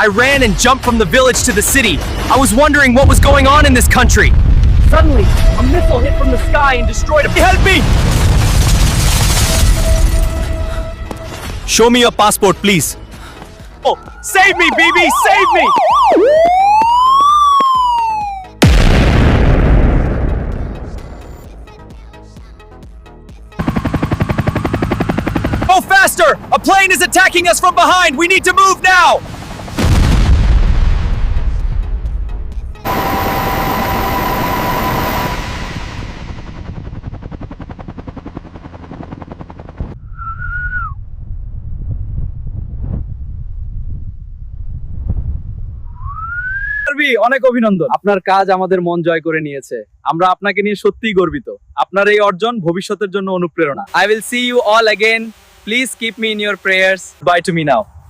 I ran and jumped from the village to the city. I was wondering what was going on in this country. Suddenly, a missile hit from the sky and destroyed a... Help me! Show me your passport, please. Oh, save me, BB! Save me! Go faster! A plane is attacking us from behind! We need to move now! অনেক অভিনন্দন। আপনার কাজ আমাদের মন জয় করে নিয়েছে। আমরা আপনাকে নিয়ে সত্যিই গর্বিত। আপনার এই অর্জন ভবিষ্যতের জন্য অনুপ্রেরণা। I will see you all again. Please keep me in your prayers. Bye to me now.